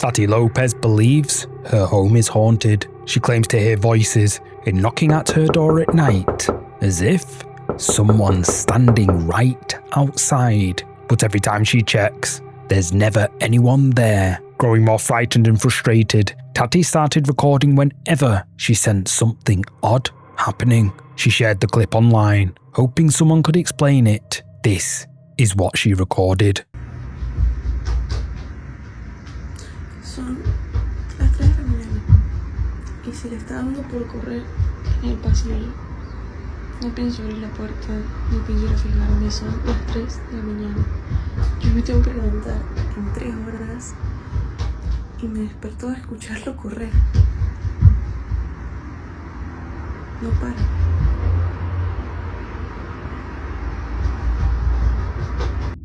Tati Lopez believes her home is haunted. She claims to hear voices and knocking at her door at night, as if someone's standing right outside. But every time she checks, there's never anyone there. Growing more frightened and frustrated, Tati started recording whenever she sensed something odd happening. She shared the clip online, hoping someone could explain it. This is what she recorded. Son las 3 de la mañana y se le está dando por correr en el pasillo. No pienso abrir la puerta, no pienso ir a fijarme, son las 3 de la mañana. Yo me tengo que levantar en 3 horas y me despertó a escucharlo correr. No para.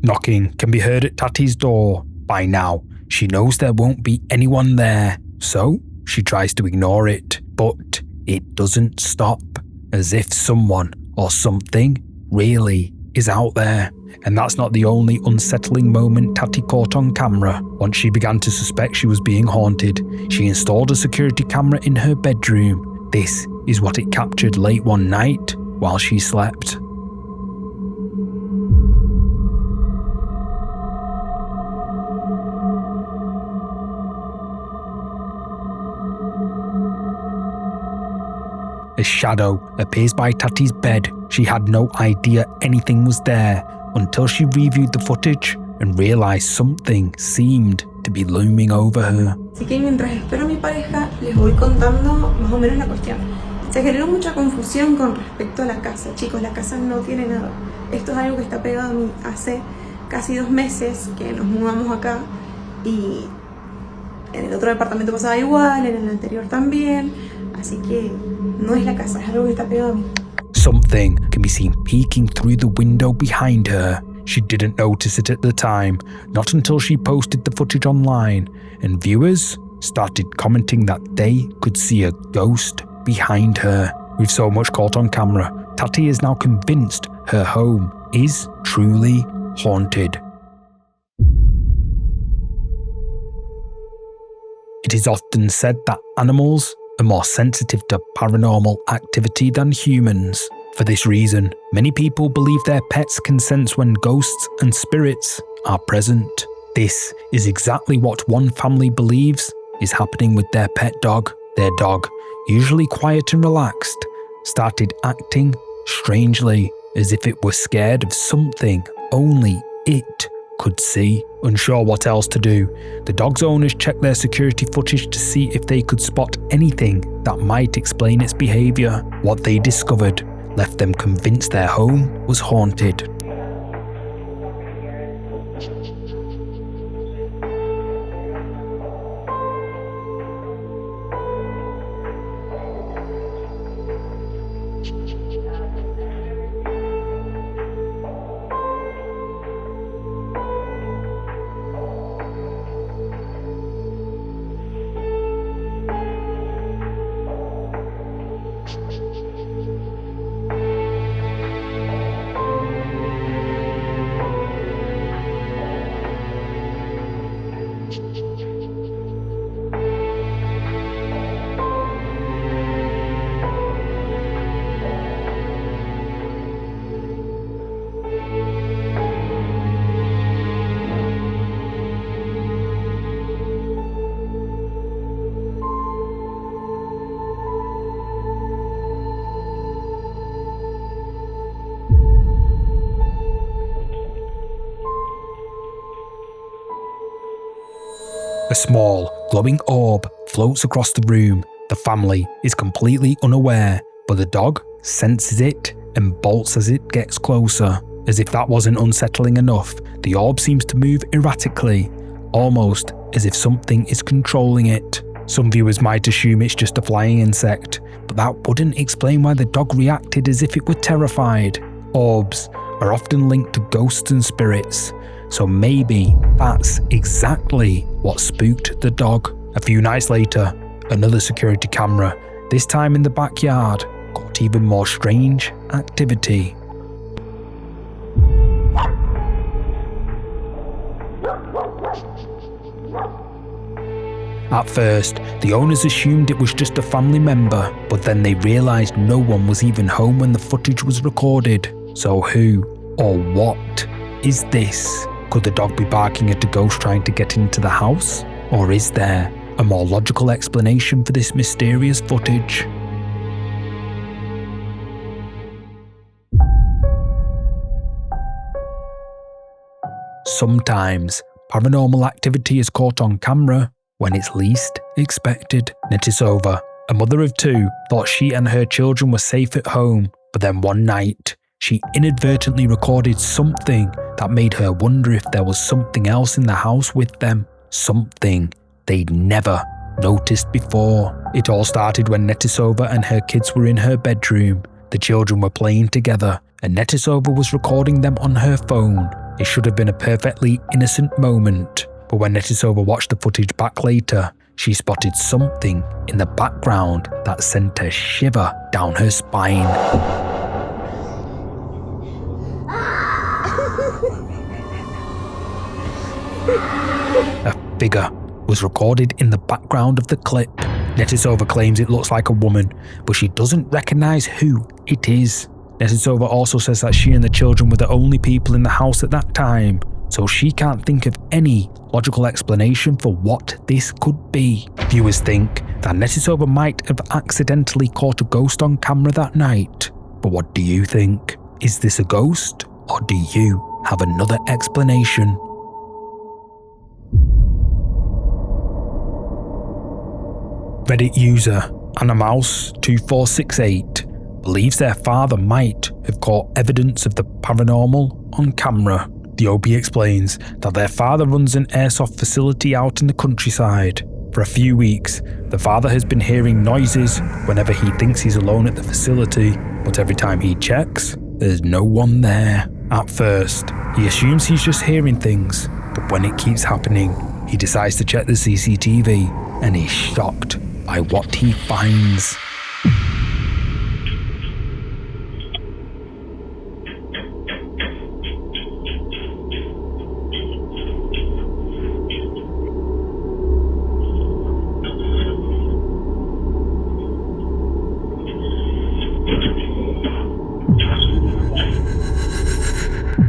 Knocking can be heard at Tati's door. By now, she knows there won't be anyone there, so she tries to ignore it, but it doesn't stop, as if someone or something really is out there. And that's not the only unsettling moment Tati caught on camera. Once she began to suspect she was being haunted, she installed a security camera in her bedroom. This is what it captured late one night while she slept. A shadow appears by Tati's bed. She had no idea anything was there until she reviewed the footage and realized something seemed to be looming over her. Así que mientras espero a mi pareja, les voy contando más o menos la cuestión. Se generó mucha confusión con respecto a la casa. Chicos, la casa no tiene nada. Esto es algo que está pegado a mí hace casi 2 meses que nos mudamos acá y en el otro departamento pasaba igual, en el anterior también. Así que no es la casa, es algo que está pegado a mí. Something can be seen peeking through the window behind her. She didn't notice it at the time, not until she posted the footage online, and viewers started commenting that they could see a ghost behind her. With so much caught on camera, Tati is now convinced her home is truly haunted. It is often said that animals are more sensitive to paranormal activity than humans. For this reason, many people believe their pets can sense when ghosts and spirits are present. This is exactly what one family believes is happening with their pet dog. Their dog, usually quiet and relaxed, started acting strangely, as if it were scared of something only it could see. Unsure what else to do, the dog's owners checked their security footage to see if they could spot anything that might explain its behaviour. What they discovered left them convinced their home was haunted. A small, glowing orb floats across the room. The family is completely unaware, but the dog senses it and bolts as it gets closer. As if that wasn't unsettling enough, the orb seems to move erratically, almost as if something is controlling it. Some viewers might assume it's just a flying insect, but that wouldn't explain why the dog reacted as if it were terrified. Orbs are often linked to ghosts and spirits, so maybe that's exactly what spooked the dog. A few nights later, another security camera, this time in the backyard, caught even more strange activity. At first, the owners assumed it was just a family member, but then they realised no one was even home when the footage was recorded. So who or what is this? Could the dog be barking at a ghost trying to get into the house? Or is there a more logical explanation for this mysterious footage? Sometimes, paranormal activity is caught on camera when it's least expected. Netisova, a mother of two, thought she and her children were safe at home, but then one night, she inadvertently recorded something that made her wonder if there was something else in the house with them, something they'd never noticed before. It all started when Netisova and her kids were in her bedroom. The children were playing together, and Netisova was recording them on her phone. It should have been a perfectly innocent moment, but when Netisova watched the footage back later, she spotted something in the background that sent a shiver down her spine. A figure was recorded in the background of the clip. Netisova claims it looks like a woman, but she doesn't recognise who it is. Netisova also says that she and the children were the only people in the house at that time, so she can't think of any logical explanation for what this could be. Viewers think that Netisova might have accidentally caught a ghost on camera that night. But what do you think? Is this a ghost, or do you have another explanation? Reddit user AnnaMouse2468 believes their father might have caught evidence of the paranormal on camera. The OP explains that their father runs an airsoft facility out in the countryside. For a few weeks, the father has been hearing noises whenever he thinks he's alone at the facility, but every time he checks, there's no one there. At first, he assumes he's just hearing things, but when it keeps happening, he decides to check the CCTV and is shocked by what he finds.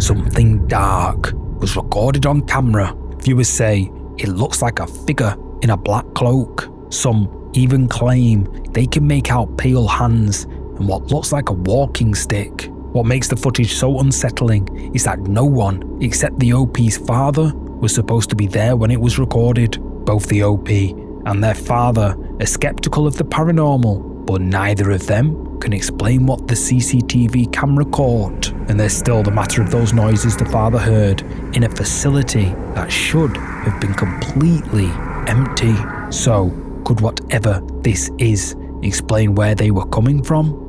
Something dark was recorded on camera. Viewers say it looks like a figure in a black cloak. Some even claim they can make out pale hands and what looks like a walking stick. What makes the footage so unsettling is that no one except the OP's father was supposed to be there when it was recorded. Both the OP and their father are skeptical of the paranormal, but neither of them can explain what the CCTV camera caught. And there's still the matter of those noises the father heard in a facility that should have been completely empty. So, could whatever this is explain where they were coming from?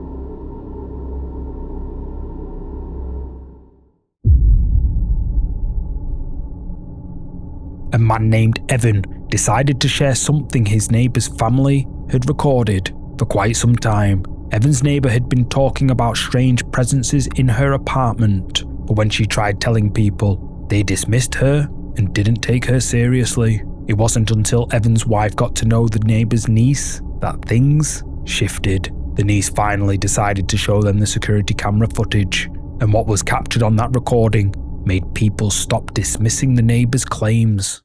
A man named Evan decided to share something his neighbour's family had recorded. For quite some time, Evan's neighbour had been talking about strange presences in her apartment, but when she tried telling people, they dismissed her and didn't take her seriously. It wasn't until Evan's wife got to know the neighbour's niece that things shifted. The niece finally decided to show them the security camera footage, and what was captured on that recording made people stop dismissing the neighbour's claims.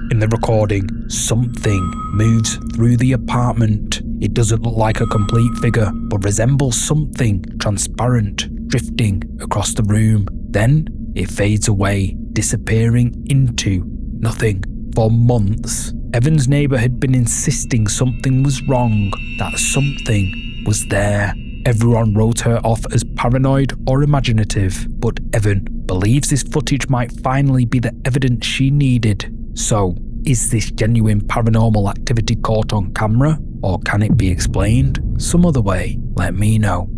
In the recording, something moves through the apartment. It doesn't look like a complete figure, but resembles something transparent drifting across the room. Then it fades away, disappearing into nothing. For months, Evan's neighbour had been insisting something was wrong, that something was there. Everyone wrote her off as paranoid or imaginative, but Evan believes this footage might finally be the evidence she needed. So, is this genuine paranormal activity caught on camera, or can it be explained some other way? Let me know.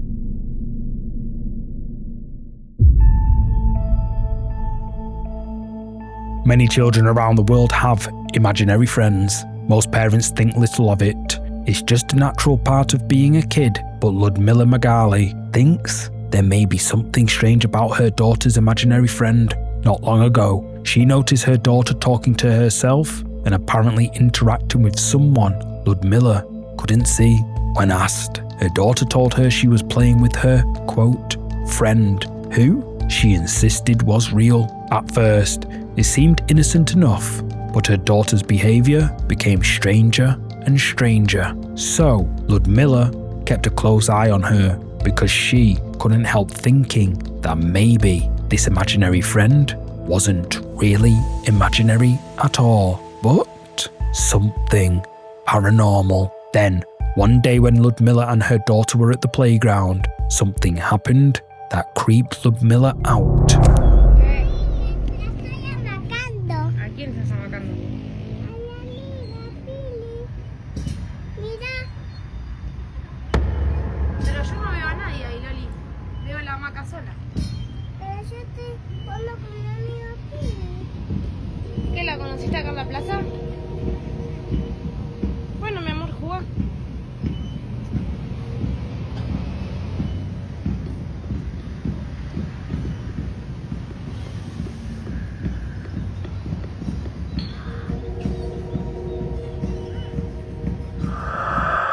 Many children around the world have imaginary friends. Most parents think little of it. It's just a natural part of being a kid, but Ludmilla Magali thinks there may be something strange about her daughter's imaginary friend. Not long ago, she noticed her daughter talking to herself and apparently interacting with someone Ludmilla couldn't see. When asked, her daughter told her she was playing with her, quote, friend, who she insisted was real. At first, it seemed innocent enough, but her daughter's behaviour became stranger and stranger. So, Ludmilla kept a close eye on her because she couldn't help thinking that maybe this imaginary friend wasn't really imaginary at all, but something paranormal. Then, one day when Ludmilla and her daughter were at the playground, something happened that creeped Ludmilla out. ¿A quién estás amacando? Pero yo no veo a nadie ahí, Loli. Veo la hamaca sola. Pero yo estoy jugando con mi amigo Pili. ¿Qué, la conociste acá en la plaza? Bueno, mi amor, jugá.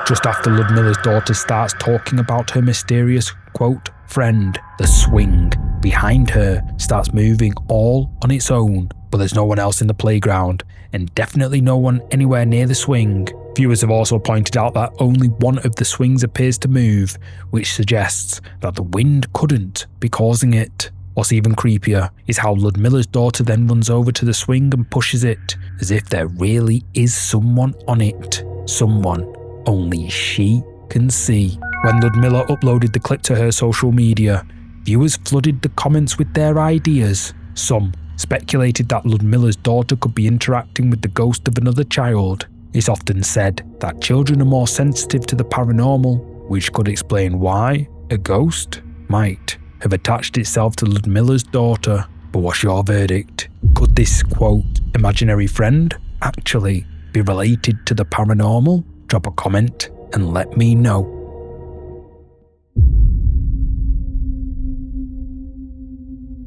Just after Ludmilla's daughter starts talking about her mysterious, quote, friend, the swing behind her starts moving all on its own, but there's no one else in the playground, and definitely no one anywhere near the swing. Viewers have also pointed out that only one of the swings appears to move, which suggests that the wind couldn't be causing it. What's even creepier is how Ludmilla's daughter then runs over to the swing and pushes it, as if there really is someone on it. Someone only she can see. When Ludmilla uploaded the clip to her social media, viewers flooded the comments with their ideas. Some speculated that Ludmilla's daughter could be interacting with the ghost of another child. It's often said that children are more sensitive to the paranormal, which could explain why a ghost might have attached itself to Ludmilla's daughter. But what's your verdict? Could this, quote, imaginary friend actually be related to the paranormal? Drop a comment and let me know.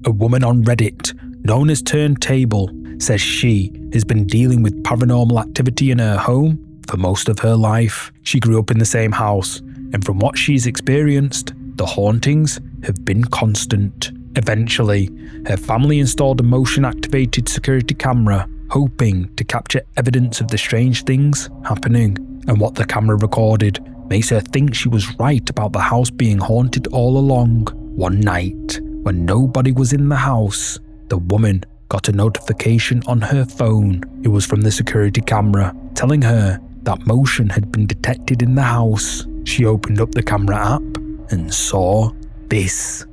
A woman on Reddit, known as Turntable, says she has been dealing with paranormal activity in her home for most of her life. She grew up in the same house, and from what she's experienced, the hauntings have been constant. Eventually, her family installed a motion-activated security camera, hoping to capture evidence of the strange things happening. And what the camera recorded makes her think she was right about the house being haunted all along. One night, when nobody was in the house, the woman got a notification on her phone. It was from the security camera, telling her that motion had been detected in the house. She opened up the camera app and saw this.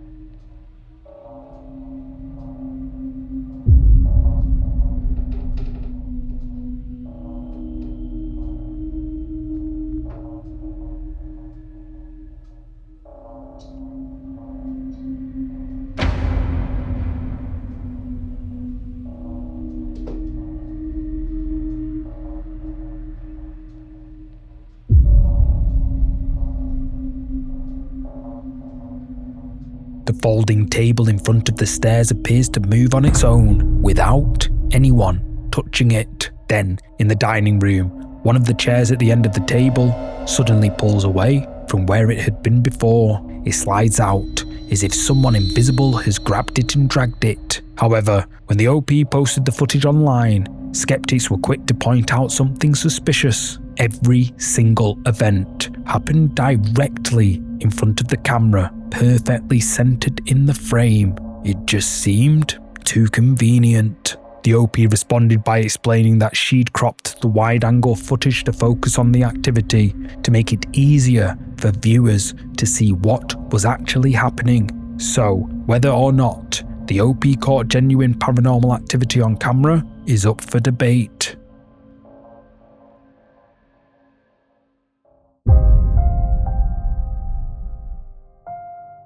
The folding table in front of the stairs appears to move on its own without anyone touching it. Then, in the dining room, one of the chairs at the end of the table suddenly pulls away from where it had been before. It slides out as if someone invisible has grabbed it and dragged it. However, when the OP posted the footage online, skeptics were quick to point out something suspicious. Every single event happened directly in front of the camera, perfectly centered in the frame. It just seemed too convenient. The OP responded by explaining that she'd cropped the wide-angle footage to focus on the activity to make it easier for viewers to see what was actually happening. So, whether or not the OP caught genuine paranormal activity on camera is up for debate.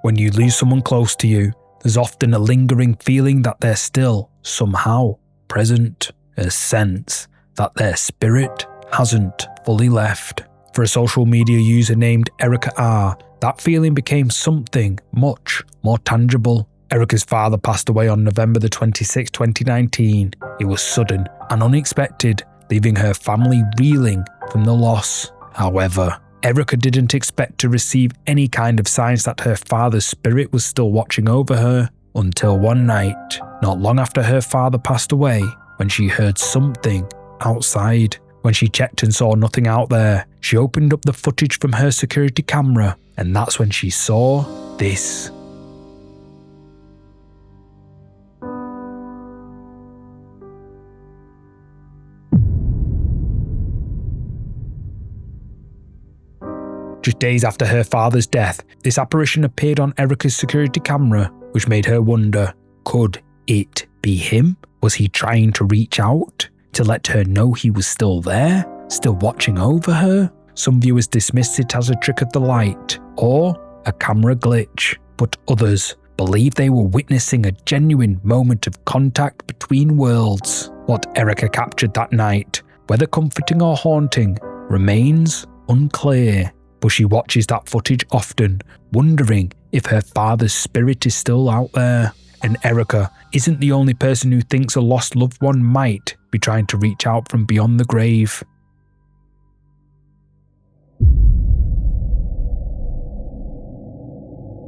When you lose someone close to you, there's often a lingering feeling that they're still, somehow, present, a sense that their spirit hasn't fully left. For a social media user named Erica R, that feeling became something much more tangible. Erica's father passed away on November the 26th, 2019. It was sudden and unexpected, leaving her family reeling from the loss. However, Erica didn't expect to receive any kind of signs that her father's spirit was still watching over her until one night, not long after her father passed away, when she heard something outside. When she checked and saw nothing out there, she opened up the footage from her security camera, and that's when she saw this. Just days after her father's death, this apparition appeared on Erica's security camera, which made her wonder, could it be him? Was he trying to reach out to let her know he was still there, still watching over her? Some viewers dismissed it as a trick of the light or a camera glitch, but others believed they were witnessing a genuine moment of contact between worlds. What Erica captured that night, whether comforting or haunting, remains unclear. But she watches that footage often, wondering if her father's spirit is still out there. And Erica isn't the only person who thinks a lost loved one might be trying to reach out from beyond the grave.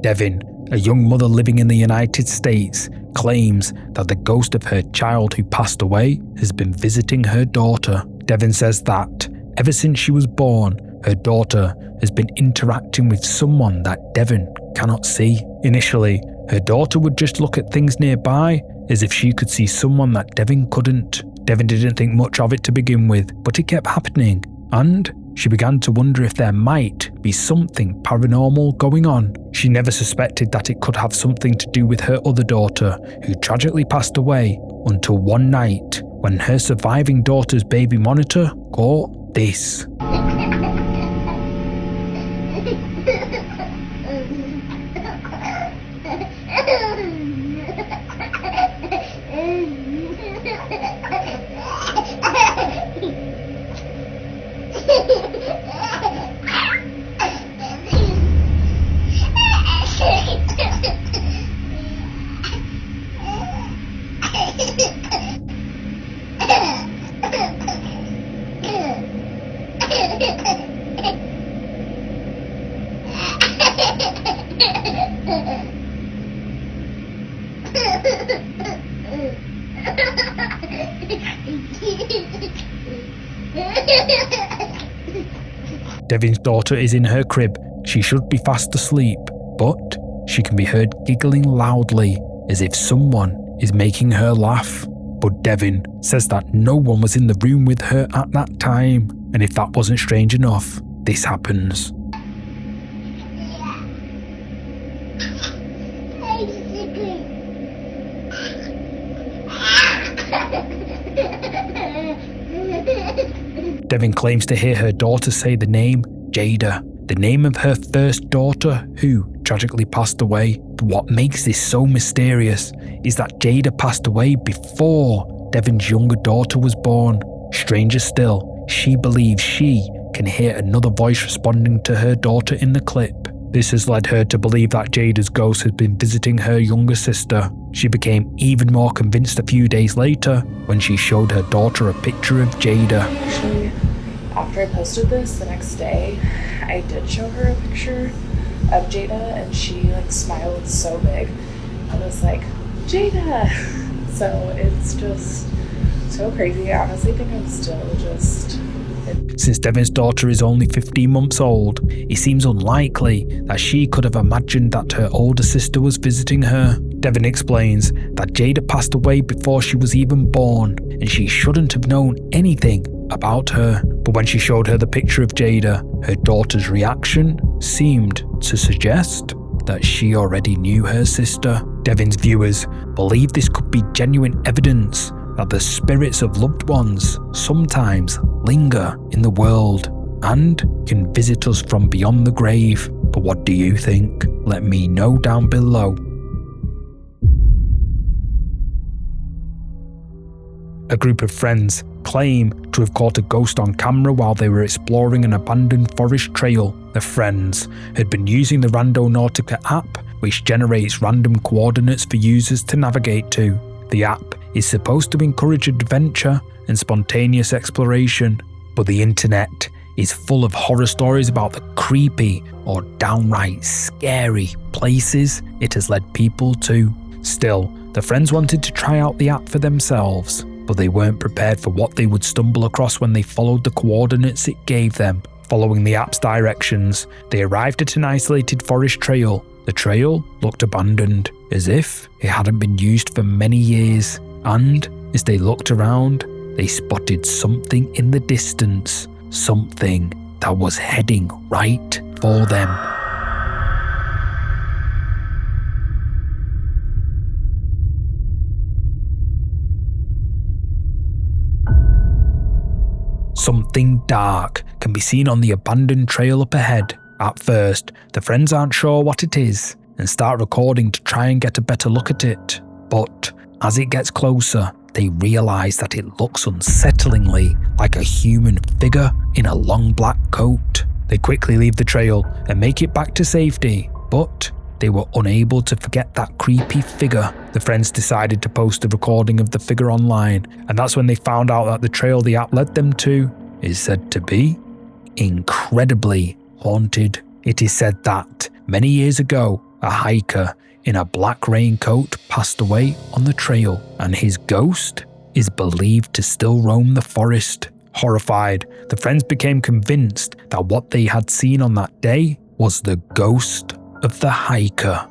Devin, a young mother living in the United States, claims that the ghost of her child who passed away has been visiting her daughter. Devin says that, ever since she was born, her daughter has been interacting with someone that Devin cannot see. Initially, her daughter would just look at things nearby as if she could see someone that Devin couldn't. Devin didn't think much of it to begin with, but it kept happening, and she began to wonder if there might be something paranormal going on. She never suspected that it could have something to do with her other daughter, who tragically passed away, until one night when her surviving daughter's baby monitor caught this. Devin's daughter is in her crib. She should be fast asleep, but she can be heard giggling loudly as if someone is making her laugh. But Devin says that no one was in the room with her at that time, and if that wasn't strange enough, this happens. Devin claims to hear her daughter say the name Jada, the name of her first daughter who tragically passed away. But what makes this so mysterious is that Jada passed away before Devin's younger daughter was born. Stranger still, she believes she can hear another voice responding to her daughter in the clip. This has led her to believe that Jada's ghost has been visiting her younger sister. She became even more convinced a few days later when she showed her daughter a picture of Jada. Actually, after I posted this, the next day, I did show her a picture of Jada, and she smiled so big. I was like, Jada! So it's just so crazy. I honestly think I'm still just... Since Devin's daughter is only 15 months old, it seems unlikely that she could have imagined that her older sister was visiting her. Devin explains that Jada passed away before she was even born, and she shouldn't have known anything about her. But when she showed her the picture of Jada, her daughter's reaction seemed to suggest that she already knew her sister. Devin's viewers believe this could be genuine evidence that the spirits of loved ones sometimes linger in the world and can visit us from beyond the grave. But what do you think? Let me know down below. A group of friends claim to have caught a ghost on camera while they were exploring an abandoned forest trail. The friends had been using the Randonautica app, which generates random coordinates for users to navigate to. The app is supposed to encourage adventure and spontaneous exploration, but the internet is full of horror stories about the creepy or downright scary places it has led people to. Still, the friends wanted to try out the app for themselves, but they weren't prepared for what they would stumble across when they followed the coordinates it gave them. Following the app's directions, they arrived at an isolated forest trail. The trail looked abandoned, as if it hadn't been used for many years, and as they looked around, they spotted something in the distance, something that was heading right for them. Something dark can be seen on the abandoned trail up ahead. At first, the friends aren't sure what it is and start recording to try and get a better look at it. But as it gets closer, they realise that it looks unsettlingly like a human figure in a long black coat. They quickly leave the trail and make it back to safety, but they were unable to forget that creepy figure. The friends decided to post a recording of the figure online, and that's when they found out that the trail the app led them to is said to be incredibly haunted. It is said that many years ago, a hiker in a black raincoat passed away on the trail, and his ghost is believed to still roam the forest. Horrified, the friends became convinced that what they had seen on that day was the ghost of the hiker.